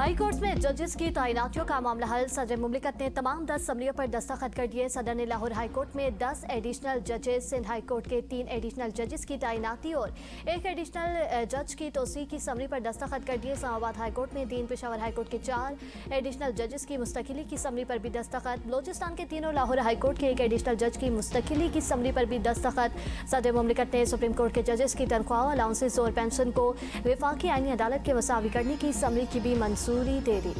High court में जजेस की तैनातियों का मामला हल। सदर मुमलिकत ने तमाम 10 असम्बलियों पर दस्तखत कर दिए। सदर ने लाहौर हाई कोर्ट में 10 एडिशनल जजेस, सिंध हाई कोर्ट के 3 एडिशनल जजेस की तैनाती और 1 एडिशनल जज की तोसी की समरी पर दस्तखत कर दिए। इस्लामाबाद हाई कोर्ट में 3, पेशावर हाई कोर्ट के 4 एडिशनल जजेस की मुस्तकिली की समरी पर भी दस्तखत। बलोचिस्तान के 3 और लाहौर हाई कोर्ट के 1 एडिशनल जज की मुस्तकिली की समरी पर भी दस्तखत। सदर मुमलिकत ने सुप्रीम कोर्ट के जजेस की तनख्वाह, अलाउंसेस और पेंशन को वफाकी आईनी अदालत के वसावी करने की समरी की भी मंजूरी दे दी।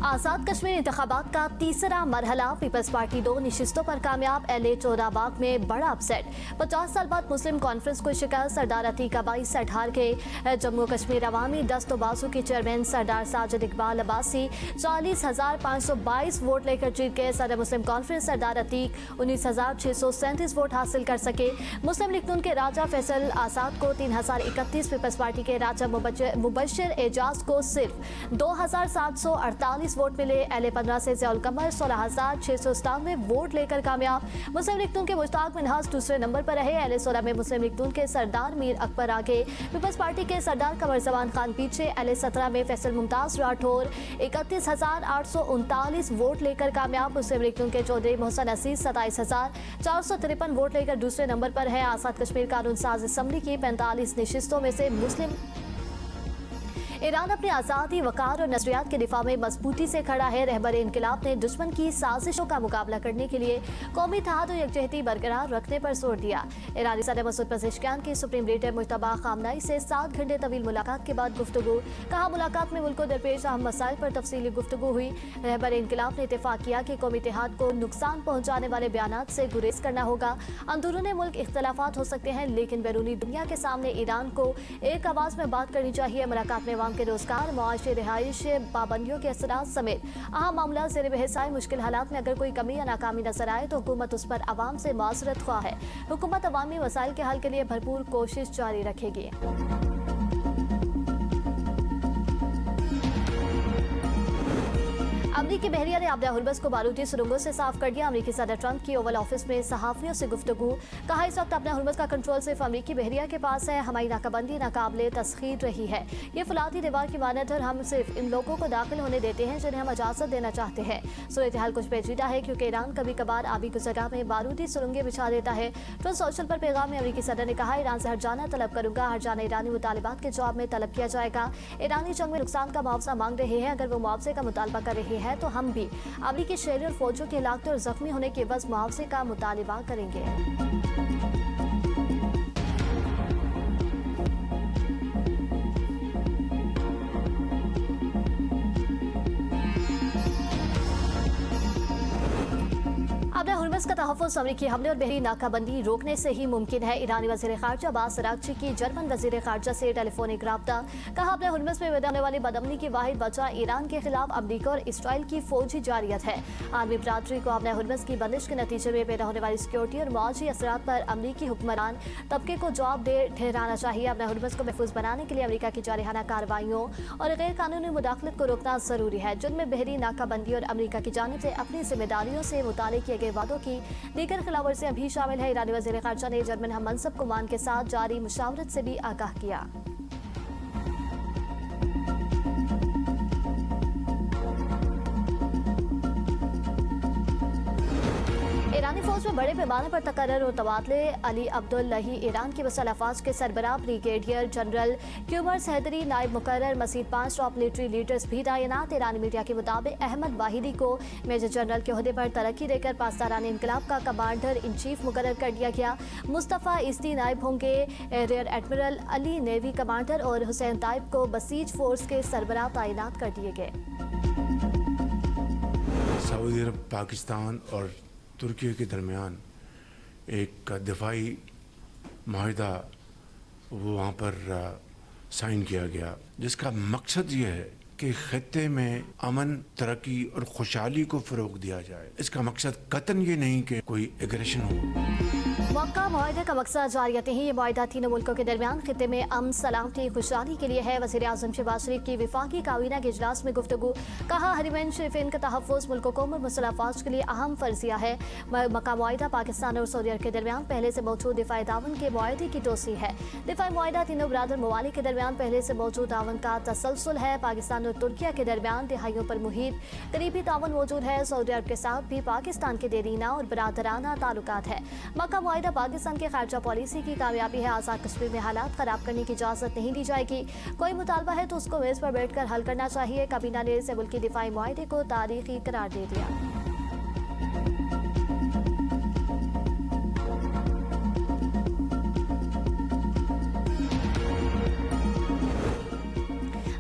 आज़ाद कश्मीर इंतखाबात का तीसरा मरहला, पीपल्स पार्टी 2 नशिस्तों पर कामयाब। LA चोराबाग में बड़ा अपसेट, 50 साल बाद मुस्लिम कॉन्फ्रेंस को शिकस्त। सरदार अतीक अबाई सेट हार गए। जम्मू कश्मीर अवामी दस्त बाजू के चेयरमैन सरदार साजिद इकबाल अब्बासी 40,522 वोट लेकर जीत गए। सदर मुस्लिम कॉन्फ्रेंस सरदार अतीक 19,637 वोट हासिल कर सके। मुस्लिम लीग नून के राजा फैसल आसाद को 3,031, पीपल्स पार्टी के राजा मुबशर एजाज को सिर्फ 2,748 वोट मिले। LA 15 से ज़ियाउल कमर 16,697 वोट लेकर कामयाब। मुस्लिम लीग नून के मुश्ताक मिन्हाज दूसरे नंबर पर रहे। LA 16 में मुस्लिम लीग नून के सरदार मीर अकबर आगे, पीपल्स पार्टी के सरदार कमर जमान खान पीछे। LA 17 में फैसल मुमताज राठौर 31,839 वोट लेकर कामयाब। मुस्लिम लीग नून के चौधरी मोहसन अजीज 27,453 वोट लेकर दूसरे नंबर पर है। आज़ाद कश्मीर कानून साज असम्बली की 45 नशिस्तों में से मुस्लिम ईरान अपनी आज़ादी, वकार और नजरियात के दिफा में मजबूती से खड़ा है। रहबर इनकलाब ने दुश्मन की साजिशों का मुकाबला करने के लिए कौमी इत्तेहाद और यकजहती बरकरार रखने पर जोर दिया। ईरानी सदर मसूद पज़ेश्कियान की सुप्रीम लीडर मुज्तबा खामनाई से 7 घंटे तवील मुलाकात के बाद गुफ्तगू। कहा, मुलाकात में मुल्क को दरपेश अहम मसाइल पर तफसीली गुफ्तगू हुई। रहबर इनकलाब ने इत्तेफाक किया कि कौमी इत्तेहाद को नुकसान पहुँचाने वाले बयानात से गुरेज करना होगा। अंदरून मुल्क इख्तलाफात हो सकते हैं, लेकिन बैरूनी दुनिया के सामने ईरान को एक आवाज़ में बात करनी चाहिए। मुलाकात में के रोजगार, मुआशी, रिहाइश, पाबंदियों के असरात समेत अहम मामला ज़ेर बहस आए। मुश्किल हालात में अगर कोई कमी या नाकामी नजर आए तो हुकूमत उस पर आवाम से माजरत ख्वाह है। हुकूमत अवामी मसाइल के हल के लिए भरपूर कोशिश जारी रखेगी। अमरीकी बहरिया ने आबदा हुर्बस को बारूदी सुरंगों से साफ कर दिया। अमरीकी सदर ट्रंप की ओवल ऑफिस में सहाफियों से गुफ्तगू। कहा, इस वक्त आबदा हुर्बस का कंट्रोल सिर्फ अमरीकी बहरिया के पास है। हमारी नाकाबंदी नाकाबिले तस्खीर रही है। ये फुलाती दीवार की मानद है और हम सिर्फ इन लोगों को दाखिल होने देते हैं जिन्हें हम इजाजत देना चाहते हैं। सूरत हाल कुछ पेचीदा है क्योंकि ईरान कभी कभार आबी गुज़रगाह में बारूदी सुरंगें बिछा देता है। ट्विटर सोशल पर पैगाम में अमरीकी सदर ने कहा, ईरान से हट जाना तलब करूंगा। हट जाना ईरानी मुतालिबात के जवाब में तलब किया जाएगा। ईरानी जंग में नुकसान का मुआवजा मांग रहे हैं। अगर वो मुआवजे का मुतालबा कर रहे हैं तो हम भी अमरीकी शहरी और फौजों के हलाकत और जख्मी होने के बस मुआवजे का मुतालिबा करेंगे। आबदा हुर्बस का तहफ़्फ़ुज़ अमरीकी हमले और बहरी नाकाबंदी रोकने से ही मुमकिन है। ईरानी वज़ीर ख़ारजा अब्बास अराग़ची की जर्मन वज़ीर ख़ारजा से टेलीफोनिक रब्ता। कहा, आबदा हुर्बस में पैदा होने वाली बदअमनी की वाहिद वजह ईरान के खिलाफ अमरीका और इसराइल की फौजी जारियत है। आलमी बरादरी को आबदा हुर्बस की बंदिश के नतीजे में पैदा होने वाली सिक्योरिटी और मुआशी असरात पर अमरीकी हुक्मरान तबके को जवाबदेह ठहराना चाहिए। आबदा हुर्बस को महफूज बनाने के लिए अमरीका की जारहाना कार्रवाइयों और गैर कानूनी मुदाखलत को रोकना जरूरी है, जिनमें बहरी नाकाबंदी और अमरीका की जानिब से अपनी जिम्मेदारियों से मुताले किए गए वादों की दीगर खिलाफवर्जियां भी शामिल है। ईरानी वज़ीर ख़ारजा ने जर्मन हम मनसब कुमान के साथ जारी मुशावरत से भी आगाह किया। ईरानी फौज में बड़े पैमाने पर तकर्रर और तबादले। अली अब्दुल्लाही ईरान की वसल अफवाज के सरबराह ब्रिगेडियर जनरल क्यूमर्स हैदरी नायब मुकर्रर। मज़ीद 5 टॉप मिलिट्री लीडर्स भी तैनात। ईरानी मीडिया के मुताबिक अहमद वाहिदी को मेजर जनरल के ओहदे पर तरक्की देकर पासदारान इनकलाब का कमांडर इन चीफ मुकर्रर कर दिया गया। मुस्तफ़ा इज़्दी नायब होंगे rear admiral, Ali navy commander और हुसैन ताइब को बसीज फोर्स के सरबराह तैनात कर दिए गए। सऊदी अरब, पाकिस्तान और तुर्की के दरमियान एक दिफाई माहिदा वो वहाँ पर साइन किया गया, जिसका मकसद ये है कि खत्ते में अमन, तरक्की और खुशहाली को फ़रोग दिया जाए। इसका मकसद कतन ये नहीं कि कोई एग्रेशन हो। मक्का मुआहदे का मकसद जारियत ही ये मुआहदा तीनों मुल्कों के दरमियान खित्ते में अमन सलामती खुशहाली के लिए है। वज़ीर आज़म शहबाज शरीफ की विफाकी काबीना के इजलास में गुफ्तगू। कहा हरमैन शरीफैन का तहफ़्फ़ुज़ मुल्क कौम और मुसल्लह अफ़वाज के लिए अहम फर्जिया है। मक्का मुआहदा पाकिस्तान और सऊदी अरब के दरमियान पहले से मौजूद दिफ़ाई ताउन के मुआहदे की तोसी है। दिफ़ाई मुआहदा तीनों बरादर ममालिक के दरमियान पहले से मौजूद ताउन का तसलसल है। पाकिस्तान और तुर्किया के दरमियान दिहाइयों पर मुहित करीबी ताउन मौजूद है। सऊदी अरब के साथ भी पाकिस्तान के देरीना और बरादराना ताल्लुकात है। मक्का मुआहदा पाकिस्तान के खारजा पॉलिसी की कामयाबी है। आज़ाद कश्मीर में हालात खराब करने की इजाज़त नहीं दी जाएगी। कोई मुतालबा है तो उसको मेज़ पर बैठकर हल करना चाहिए। काबीना ने इस मुल्क की दिफाई मुआहदे को तारीखी करार दे दिया।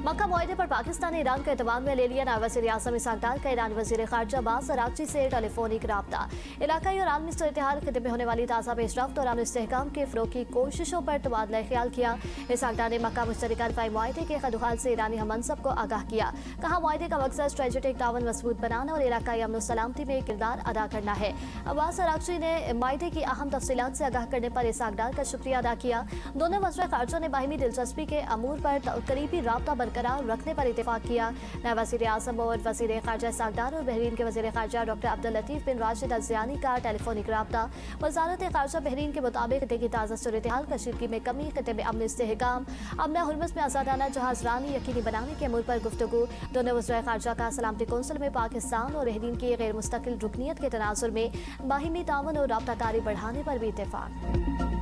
मक्का मुआहदे पर पाकिस्तान ने ईरान को एतमाद में ले लिया। नायब वज़ीर आज़म इसहाक डार का ईरानी वज़ीर ख़ारजा अब्बास अराग़ची से टेलीफोनिक रब्ता। इलाकाई और आलमी सूरत-ए-हाल खित्ते में होने वाली ताज़ा पेशरफ्त और अमन इस्तेहकाम के फ़रोग़ की कोशिशों पर तबादला ख्याल किया। इसहाक डार ने मक्का मुश्तरका दिफ़ाई मुआहदे के खदुखाल से ईरानी हम मनसब को आगाह किया। कहा मुआहदे का मकसद स्ट्रेटेजिक ताउन मजबूत बनाना और इलाकाई अमन सलामती में किरदार अदा करना है। अब्बास अराग़ची ने मुआहदे की अहम तफसीलात से आगाह करने पर इसहाक डार का शुक्रिया अदा किया। दोनों वज़ीर ख़ारजा ने बाहिमी दिलचस्पी के अमूर पर करीबी राब्ता बरकरार रखने पर इत्तेफाक किया। नायब वज़ीर आज़म और वज़ीर ख़ारजा इसहाक डार और बहरीन के वज़ीर ख़ारजा डॉक्टर अब्दुल लतीफ़ बिन राशिद अल ज़ियानी का टेलीफोनिक रब्ता। वज़ारत ख़ारजा बहरीन के मुताबिक खित्ते की ताज़ा सूरत-ए-हाल, कशीदगी में कमी, खित्ते में अमन इस्तेहकाम, अमन हुर्मुज़ में आज़ादाना जहाज़रानी यकीनी बनाने के अमूर पर गुफ्तगू। दोनों वज़ीर ख़ारजा का सलामती कौंसिल में पाकिस्तान और बहरीन की गैर मुस्तकिल रुकनियत के तनाज़ुर में बाहिमी ताउन और राब्ताकारी बढ़ाने पर भी इत्तेफाक।